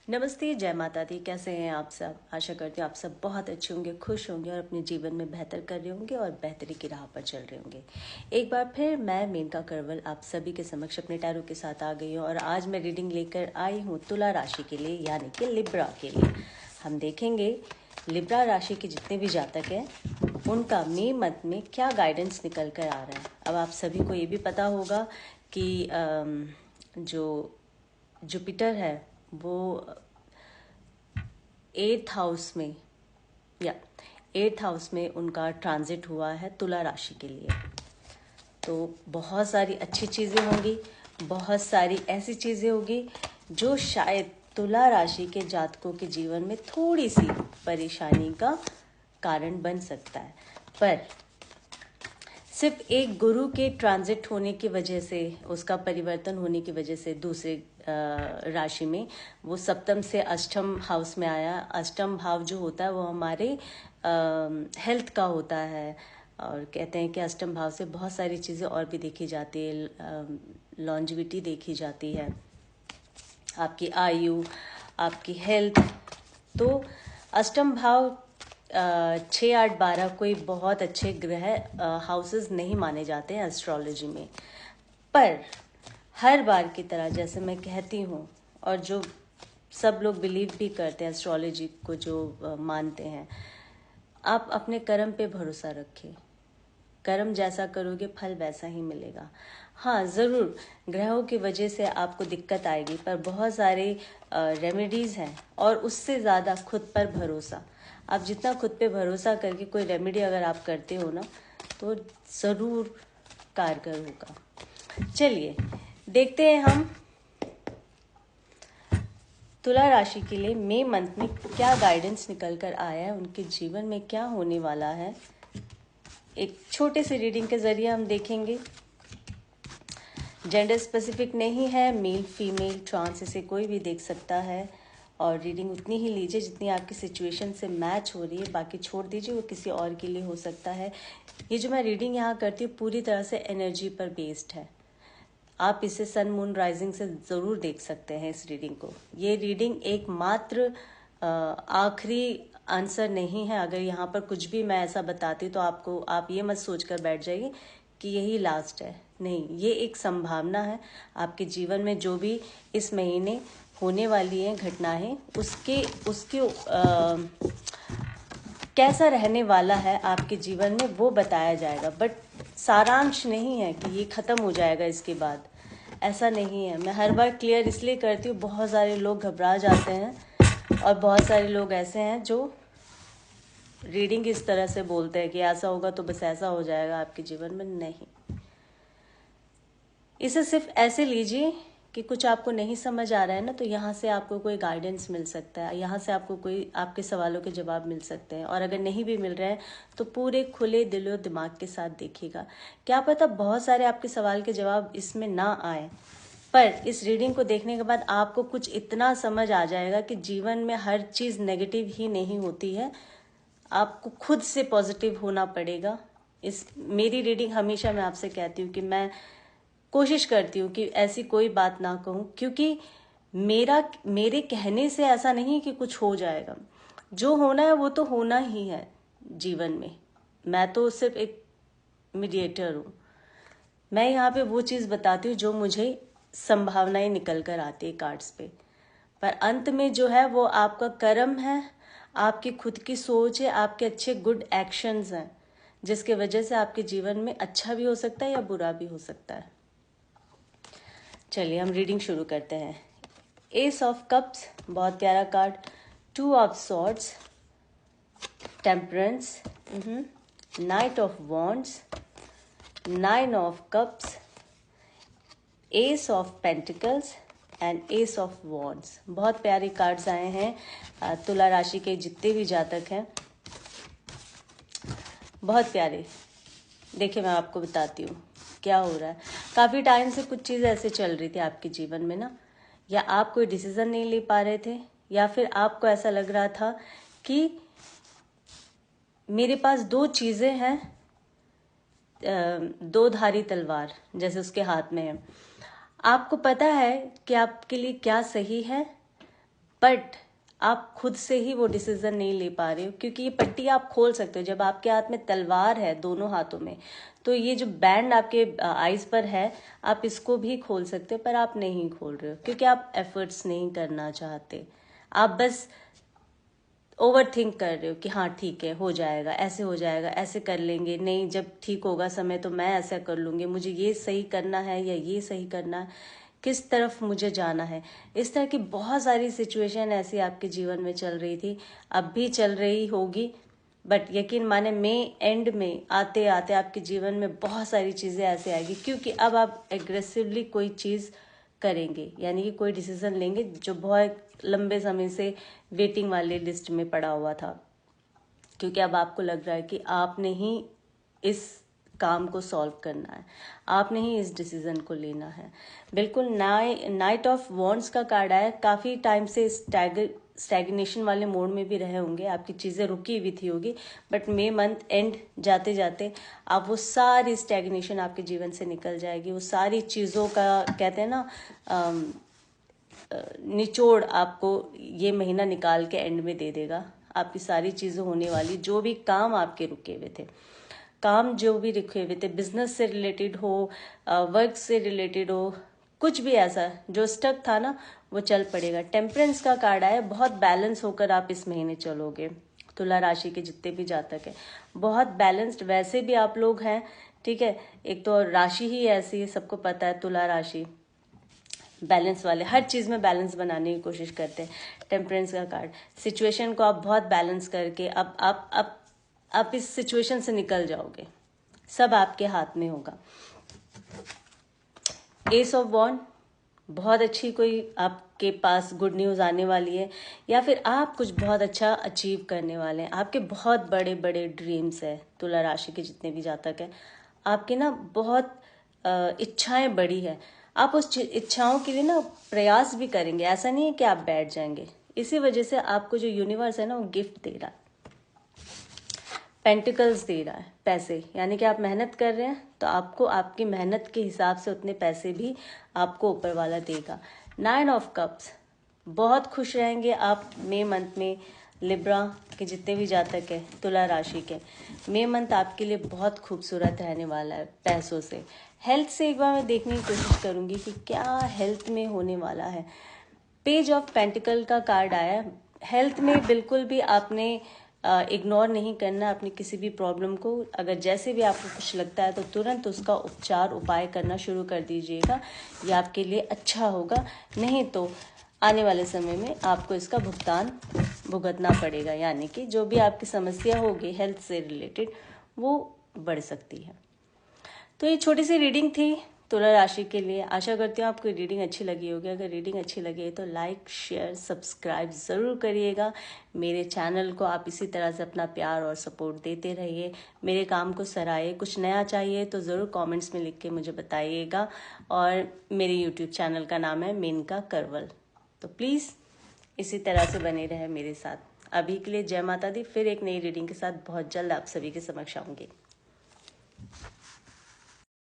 नमस्ते, जय माता दी। कैसे हैं आप सब? आशा करती हूँ आप सब बहुत अच्छे होंगे, खुश होंगे और अपने जीवन में बेहतर कर रहे होंगे और बेहतरी की राह पर चल रहे होंगे। एक बार फिर मैं मेनका करवल आप सभी के समक्ष अपने टैरो के साथ आ गई हूँ और आज मैं रीडिंग लेकर आई हूँ तुला राशि के लिए, यानी कि लिब्रा के लिए। हम देखेंगे लिब्रा राशि के जितने भी जातक हैं उनका मई मंथ में क्या गाइडेंस निकल कर आ रहा है। अब आप सभी को ये भी पता होगा कि जो जुपिटर है वो 8th हाउस में या 8th हाउस में उनका ट्रांजिट हुआ है तुला राशि के लिए। तो बहुत सारी अच्छी चीज़ें होंगी, बहुत सारी ऐसी चीज़ें होगी जो शायद तुला राशि के जातकों के जीवन में थोड़ी सी परेशानी का कारण बन सकता है। पर सिर्फ एक गुरु के ट्रांजिट होने की वजह से, उसका परिवर्तन होने की वजह से दूसरे राशि में, वो सप्तम से अष्टम हाउस में आया। अष्टम भाव जो होता है वो हमारे हेल्थ का होता है और कहते हैं कि अष्टम भाव से बहुत सारी चीज़ें और भी देखी जाती है। लॉन्जिविटी देखी जाती है, आपकी आयु, आपकी हेल्थ। तो अष्टम भाव 6, 8, 12 कोई बहुत अच्छे ग्रह हाउसेस नहीं माने जाते हैं एस्ट्रोलॉजी में। पर हर बार की तरह जैसे मैं कहती हूँ और जो सब लोग बिलीव भी करते हैं, एस्ट्रोलॉजी को जो मानते हैं, आप अपने कर्म पे भरोसा रखें। कर्म जैसा करोगे फल वैसा ही मिलेगा। हाँ, ज़रूर ग्रहों की वजह से आपको दिक्कत आएगी, पर बहुत सारे रेमेडीज़ हैं और उससे ज़्यादा खुद पर भरोसा। आप जितना खुद पे भरोसा करके कोई रेमेडी अगर आप करते हो ना, तो ज़रूर कारगर होगा। चलिए देखते हैं हम तुला राशि के लिए मई मंथ में क्या गाइडेंस निकल कर आया है, उनके जीवन में क्या होने वाला है। एक छोटे से रीडिंग के जरिए हम देखेंगे। जेंडर स्पेसिफिक नहीं है, मेल फीमेल ट्रांस इसे कोई भी देख सकता है और रीडिंग उतनी ही लीजिए जितनी आपकी सिचुएशन से मैच हो रही है। बाकी छोड़ दीजिए, वो किसी और के लिए हो सकता है। ये जो मैं रीडिंग यहाँ करती हूँ पूरी तरह से एनर्जी पर बेस्ड है। आप इसे सन मून राइजिंग से ज़रूर देख सकते हैं इस रीडिंग को। ये रीडिंग एकमात्र आखिरी आंसर नहीं है। अगर यहाँ पर कुछ भी मैं ऐसा बताती तो आप ये मत सोचकर बैठ जाइए कि यही लास्ट है। नहीं, ये एक संभावना है। आपके जीवन में जो भी इस महीने होने वाली है घटनाएं, उसके कैसा रहने वाला है आपके जीवन में वो बताया जाएगा। बट सारांश नहीं है कि ये ख़त्म हो जाएगा इसके बाद, ऐसा नहीं है। मैं हर बार क्लियर इसलिए करती हूँ, बहुत सारे लोग घबरा जाते हैं और बहुत सारे लोग ऐसे हैं जो रीडिंग इस तरह से बोलते हैं कि ऐसा होगा तो बस ऐसा हो जाएगा आपके जीवन में। नहीं, इसे सिर्फ ऐसे लीजिए कि कुछ आपको नहीं समझ आ रहा है ना, तो यहाँ से आपको कोई गाइडेंस मिल सकता है, यहाँ से आपको कोई आपके सवालों के जवाब मिल सकते हैं। और अगर नहीं भी मिल रहे हैं तो पूरे खुले दिल और दिमाग के साथ देखिएगा। क्या पता बहुत सारे आपके सवाल के जवाब इसमें ना आए, पर इस रीडिंग को देखने के बाद आपको कुछ इतना समझ आ जाएगा कि जीवन में हर चीज़ नेगेटिव ही नहीं होती है। आपको खुद से पॉजिटिव होना पड़ेगा। इस मेरी रीडिंग हमेशा मैं आपसे कहती हूँ कि मैं कोशिश करती हूँ कि ऐसी कोई बात ना कहूँ, क्योंकि मेरे कहने से ऐसा नहीं कि कुछ हो जाएगा। जो होना है वो तो होना ही है जीवन में। मैं तो सिर्फ एक मीडिएटर हूँ। मैं यहाँ पे वो चीज़ बताती हूँ जो मुझे संभावनाएं निकल कर आती है कार्ड्स पे। पर अंत में जो है वो आपका कर्म है, आपकी खुद की सोच है, आपके अच्छे गुड एक्शंस हैं, जिसके वजह से आपके जीवन में अच्छा भी हो सकता है या बुरा भी हो सकता है। चलिए हम रीडिंग शुरू करते हैं। एस ऑफ कप्स, बहुत प्यारा card. 2 of swords, temperance, night of wands, 9 of cups, S of pentacles and S of wands. बहुत प्यारे कार्ड्स आए हैं तुला राशि के जितने भी जातक हैं, बहुत प्यारे। देखिए मैं आपको बताती हूँ क्या हो रहा है। काफ़ी टाइम से कुछ चीज़ ऐसे चल रही थी आपके जीवन में ना, या आप कोई डिसीजन नहीं ले पा रहे थे, या फिर आपको ऐसा लग रहा था कि मेरे पास 2 चीज़ें हैं, 2 धारी तलवार जैसे उसके हाथ में है। आपको पता है कि आपके लिए क्या सही है, बट आप खुद से ही वो डिसीजन नहीं ले पा रहे हो, क्योंकि ये पट्टी आप खोल सकते हो जब आपके हाथ में तलवार है दोनों हाथों में। तो ये जो बैंड आपके आईज पर है, आप इसको भी खोल सकते हो, पर आप नहीं खोल रहे हो क्योंकि आप एफर्ट्स नहीं करना चाहते। आप बस ओवर थिंक कर रहे हो कि हाँ ठीक है, हो जाएगा, ऐसे हो जाएगा, ऐसे कर लेंगे, नहीं जब ठीक होगा समय तो मैं ऐसा कर लूँगी, मुझे ये सही करना है या ये सही करना है, किस तरफ मुझे जाना है। इस तरह की बहुत सारी सिचुएशन ऐसी आपके जीवन में चल रही थी, अब भी चल रही होगी। बट यकीन माने मई एंड में आते आते आपके जीवन में बहुत सारी चीज़ें ऐसे आएगी, क्योंकि अब आप एग्रेसिवली कोई चीज़ करेंगे, यानी कि कोई डिसीजन लेंगे जो बहुत लंबे समय से वेटिंग वाली लिस्ट में पड़ा हुआ था, क्योंकि अब आपको लग रहा है कि आपने ही इस काम को सॉल्व करना है, आपने ही इस डिसीजन को लेना है। बिल्कुल नाइट ऑफ वॉन्ड्स का कार्ड आया। काफ़ी टाइम से स्टैग्नेशन वाले मोड में भी रहे होंगे, आपकी चीज़ें रुकी हुई थी होगी, बट मई मंथ एंड जाते जाते आप वो सारी स्टैग्नेशन आपके जीवन से निकल जाएगी। वो सारी चीज़ों का कहते हैं ना निचोड़ आपको ये महीना निकाल के एंड में दे देगा। आपकी सारी चीज़ें होने वाली, जो भी काम आपके रुके हुए थे, काम जो भी रुके हुए थे, बिजनेस से रिलेटेड हो, वर्क से रिलेटेड हो, कुछ भी ऐसा जो स्टक था ना, वो चल पड़ेगा। टेम्परेंस का कार्ड आया। बहुत बैलेंस होकर आप इस महीने चलोगे। तुला राशि के जितने भी जातक हैं बहुत बैलेंस्ड वैसे भी आप लोग हैं, ठीक है। एक तो राशि ही ऐसी है, सबको पता है, तुला राशि बैलेंस वाले, हर चीज़ में बैलेंस बनाने की कोशिश करते हैं। टेम्परेंस का कार्ड, सिचुएशन को आप बहुत बैलेंस करके अब आप इस सिचुएशन से निकल जाओगे, सब आपके हाथ में होगा। एस ऑफ वॉन्ड, बहुत अच्छी कोई आपके पास गुड न्यूज़ आने वाली है, या फिर आप कुछ बहुत अच्छा अचीव करने वाले हैं। आपके बहुत बड़े बड़े ड्रीम्स है, तुला राशि के जितने भी जातक हैं, आपके ना बहुत इच्छाएं बड़ी है। आप उस इच्छाओं के लिए ना प्रयास भी करेंगे, ऐसा नहीं है कि आप बैठ जाएंगे। इसी वजह से आपको जो यूनिवर्स है ना, वो गिफ्ट दे रहा है, पेंटिकल्स दे रहा है, पैसे, यानी कि आप मेहनत कर रहे हैं तो आपको आपकी मेहनत के हिसाब से उतने पैसे भी आपको ऊपर वाला देगा। 9 ऑफ कप्स, बहुत खुश रहेंगे आप मई मंथ में। लिब्रा के जितने भी जातक हैं, तुला राशि के, मई मंथ आपके लिए बहुत खूबसूरत रहने वाला है पैसों से। हेल्थ से एक बार मैं देखने की कोशिश करूंगी कि क्या हेल्थ में होने वाला है। पेज ऑफ पेंटिकल का कार्ड आया। हेल्थ में बिल्कुल भी आपने इग्नोर नहीं करना अपनी किसी भी प्रॉब्लम को। अगर जैसे भी आपको कुछ लगता है तो तुरंत उसका उपचार उपाय करना शुरू कर दीजिएगा, ये आपके लिए अच्छा होगा। नहीं तो आने वाले समय में आपको इसका भुगतान भुगतना पड़ेगा, यानी कि जो भी आपकी समस्या होगी हेल्थ से रिलेटेड वो बढ़ सकती है। तो ये छोटी सी रीडिंग थी तुला राशि के लिए। आशा करती हूँ आपको रीडिंग अच्छी लगी होगी। अगर रीडिंग अच्छी लगी तो लाइक शेयर सब्सक्राइब ज़रूर करिएगा। मेरे चैनल को आप इसी तरह से अपना प्यार और सपोर्ट देते रहिए, मेरे काम को सराहिए। कुछ नया चाहिए तो ज़रूर कमेंट्स में लिख के मुझे बताइएगा। और मेरे यूट्यूब चैनल का नाम है मेनका करवल, तो प्लीज़ इसी तरह से बने रहे मेरे साथ। अभी के लिए जय माता दी। फिर एक नई रीडिंग के साथ बहुत जल्द आप सभी के समक्ष आऊँगी।